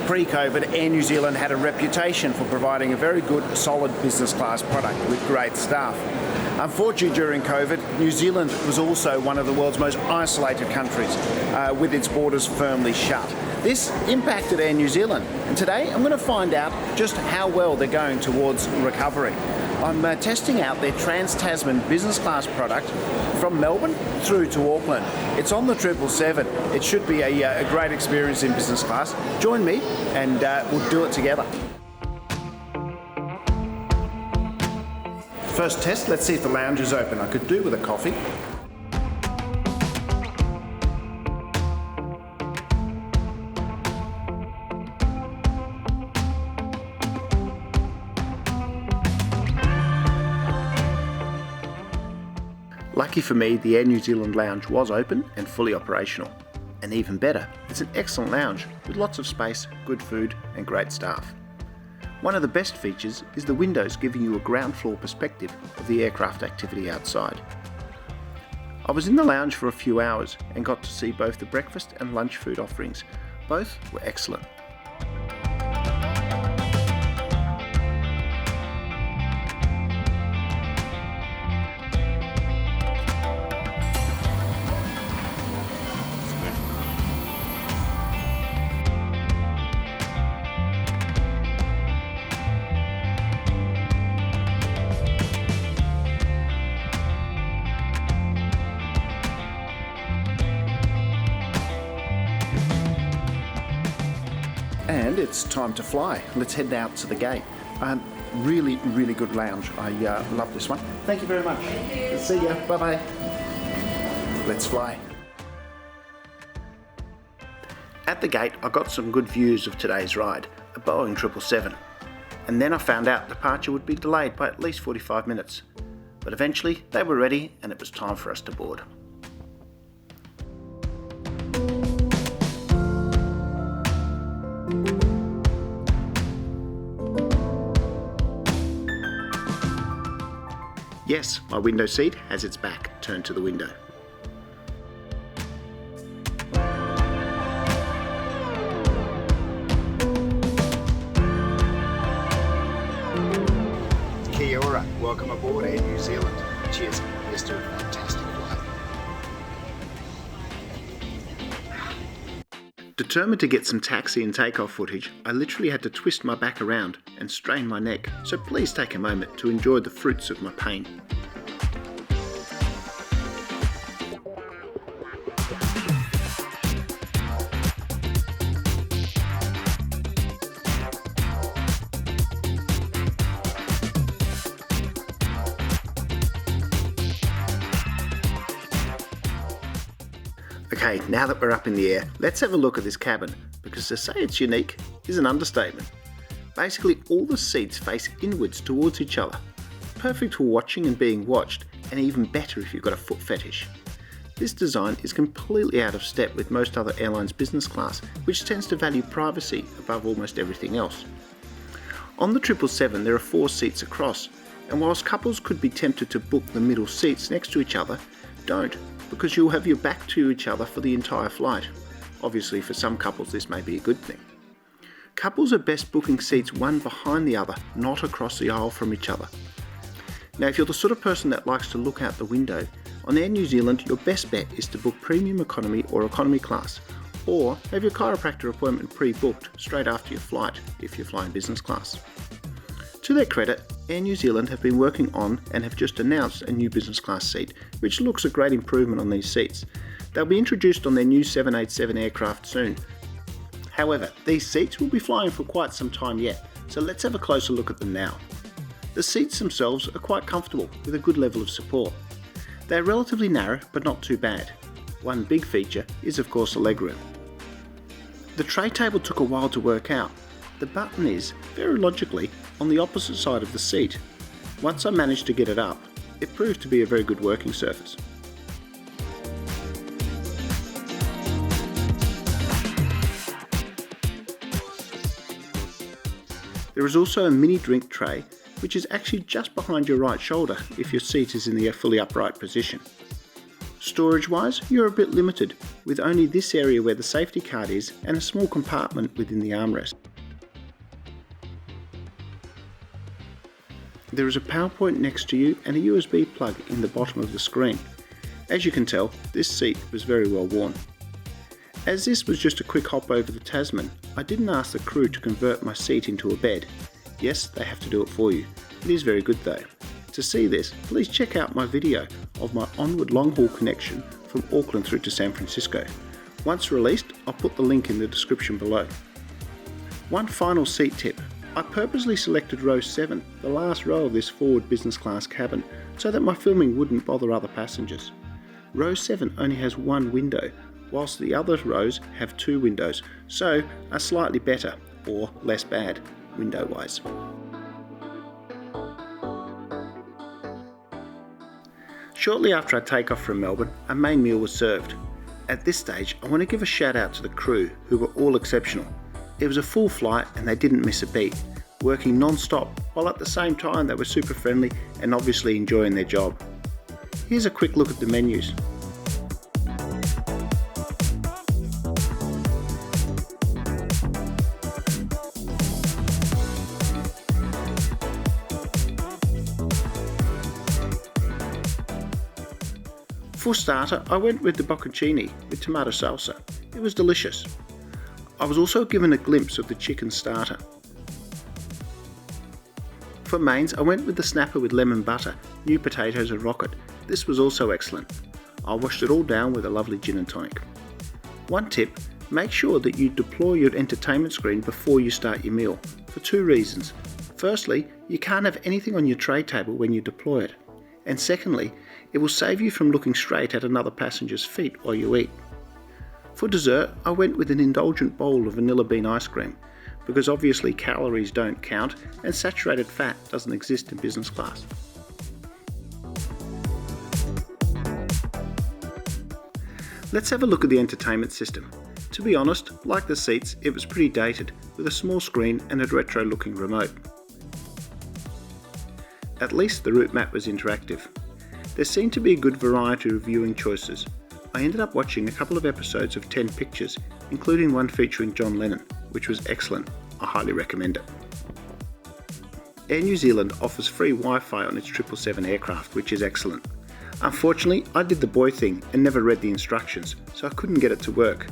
Pre-COVID, Air New Zealand had a reputation for providing a very good, solid business class product with great staff. Unfortunately, during COVID, New Zealand was also one of the world's most isolated countries, with its borders firmly shut. This impacted Air New Zealand, and today I'm going to find out just how well they're going towards recovery. I'm testing out their Trans-Tasman business class product from Melbourne through to Auckland. It's on the 777. It should be a great experience in business class. Join me and we'll do it together. First test, let's see if the lounge is open. I could do with a coffee. Lucky for me, the Air New Zealand lounge was open and fully operational. And even better, it's an excellent lounge with lots of space, good food and great staff. One of the best features is the windows giving you a ground floor perspective of the aircraft activity outside. I was in the lounge for a few hours and got to see both the breakfast and lunch food offerings. Both were excellent. And it's time to fly. Let's head out to the gate. Really good lounge. I love this one. Thank you very much. Thank you. See ya. Bye-bye. Let's fly. At the gate, I got some good views of today's ride, a Boeing 777. And then I found out departure would be delayed by at least 45 minutes. But eventually, they were ready and it was time for us to board. Yes, my window seat has its back turned to the window. Kia ora, welcome aboard Air New Zealand. Cheers, here's to a fantastic flight. Determined to get some taxi and takeoff footage, I literally had to twist my back around and strain my neck, so please take a moment to enjoy the fruits of my pain. Okay, now that we're up in the air, let's have a look at this cabin, because to say it's unique is an understatement. Basically, all the seats face inwards towards each other. Perfect for watching and being watched, and even better if you've got a foot fetish. This design is completely out of step with most other airlines business class, which tends to value privacy above almost everything else. On the 777 there are 4 seats across, and whilst couples could be tempted to book the middle seats next to each other, don't, because you'll have your back to each other for the entire flight. Obviously for some couples this may be a good thing. Couples are best booking seats one behind the other, not across the aisle from each other. Now if you're the sort of person that likes to look out the window, on Air New Zealand your best bet is to book premium economy or economy class, or have your chiropractor appointment pre-booked straight after your flight if you're flying business class. To their credit, Air New Zealand have been working on and have just announced a new business class seat, which looks a great improvement on these seats. They'll be introduced on their new 787 aircraft soon. However, these seats will be flying for quite some time yet, so let's have a closer look at them now. The seats themselves are quite comfortable with a good level of support. They're relatively narrow but not too bad. One big feature is of course the legroom. The tray table took a while to work out. The button is, very logically, on the opposite side of the seat. Once I managed to get it up, it proved to be a very good working surface. There is also a mini drink tray, which is actually just behind your right shoulder if your seat is in the fully upright position. Storage wise, you're a bit limited, with only this area where the safety card is and a small compartment within the armrest. There is a power point next to you and a USB plug in the bottom of the screen. As you can tell, this seat was very well worn. As this was just a quick hop over the Tasman, I didn't ask the crew to convert my seat into a bed. Yes, they have to do it for you. It is very good though. To see this, please check out my video of my onward long haul connection from Auckland through to San Francisco. Once released, I'll put the link in the description below. One final seat tip. I purposely selected row 7, the last row of this forward business class cabin, so that my filming wouldn't bother other passengers. Row 7 only has one window, whilst the other rows have 2 windows, so are slightly better, or less bad, window-wise. Shortly after I take off from Melbourne, a main meal was served. At this stage, I want to give a shout out to the crew, who were all exceptional. It was a full flight and they didn't miss a beat, working non-stop, while at the same time they were super friendly and obviously enjoying their job. Here's a quick look at the menus. For starter, I went with the bocconcini with tomato salsa. It was delicious. I was also given a glimpse of the chicken starter. For mains, I went with the snapper with lemon butter, new potatoes and rocket. This was also excellent. I washed it all down with a lovely gin and tonic. One tip, make sure that you deploy your entertainment screen before you start your meal, for 2 reasons. Firstly, you can't have anything on your tray table when you deploy it. And secondly, it will save you from looking straight at another passenger's feet while you eat. For dessert, I went with an indulgent bowl of vanilla bean ice cream, because obviously calories don't count and saturated fat doesn't exist in business class. Let's have a look at the entertainment system. To be honest, like the seats, it was pretty dated, with a small screen and a retro looking remote. At least the route map was interactive. There seemed to be a good variety of viewing choices. I ended up watching a couple of episodes of 10 Pictures, including one featuring John Lennon, which was excellent. I highly recommend it. Air New Zealand offers free Wi-Fi on its 777 aircraft, which is excellent. Unfortunately, I did the boy thing and never read the instructions, so I couldn't get it to work.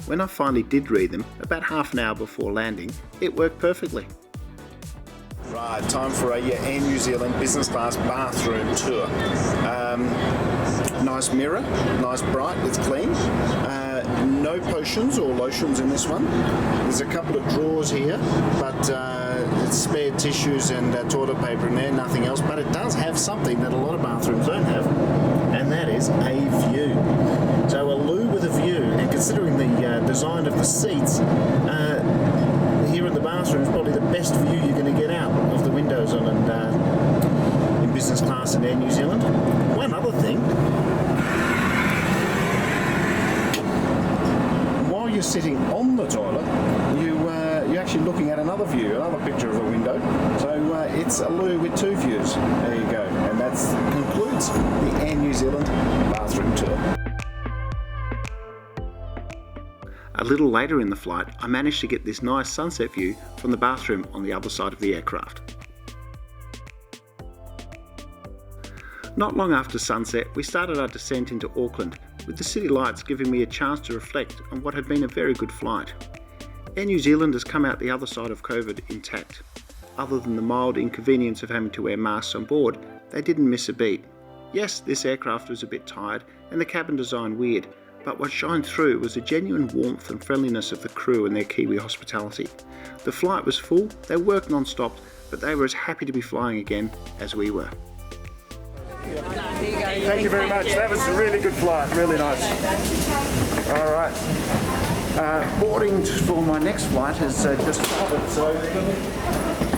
When I finally did read them, about half an hour before landing, it worked perfectly. Right, time for a Air New Zealand business class bathroom tour. Nice mirror, nice bright, it's clean. No potions or lotions in this one. There's a couple of drawers here, but it's spare tissues and toilet paper in there, nothing else. But it does have something that a lot of bathrooms don't have, and that is a view. So a loo with a view, and considering the design of the seats, here in the bathroom is probably the best view you're going to get out of the windows on in business class in Air New Zealand. One other thing, while you're sitting on the toilet, you're actually looking at another view, another picture of a window. So it's a loo with 2 views. There you go, and that concludes the Air New Zealand bathroom tour. A little later in the flight, I managed to get this nice sunset view from the bathroom on the other side of the aircraft. Not long after sunset, we started our descent into Auckland, with the city lights giving me a chance to reflect on what had been a very good flight. Air New Zealand has come out the other side of COVID intact. Other than the mild inconvenience of having to wear masks on board, they didn't miss a beat. Yes, this aircraft was a bit tired and the cabin design weird, but what shined through was the genuine warmth and friendliness of the crew and their Kiwi hospitality. The flight was full, they worked non-stop, but they were as happy to be flying again as we were. Thank you very much. That was a really good flight, really nice. All right. Boarding for my next flight has just started, so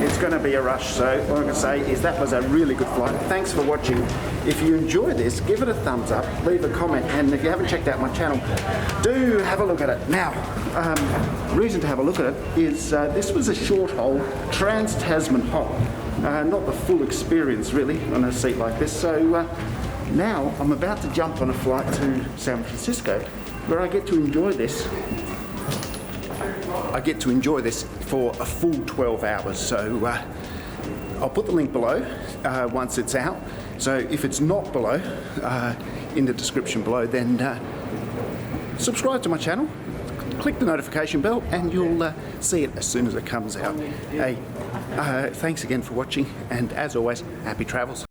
it's going to be a rush. So what I'm going to say is that was a really good flight. Thanks for watching. If you enjoy this, give it a thumbs up, leave a comment, and if you haven't checked out my channel, do have a look at it. Now, reason to have a look at it is this was a short-haul Trans-Tasman hop. Not the full experience really on a seat like this, so Now I'm about to jump on a flight to San Francisco, where I get to enjoy this. I get to enjoy this for a full 12 hours. So I'll put the link below once it's out. So if it's not below, in the description below, then subscribe to my channel, click the notification bell, and you'll see it as soon as it comes out. Hey, thanks again for watching, and as always, happy travels.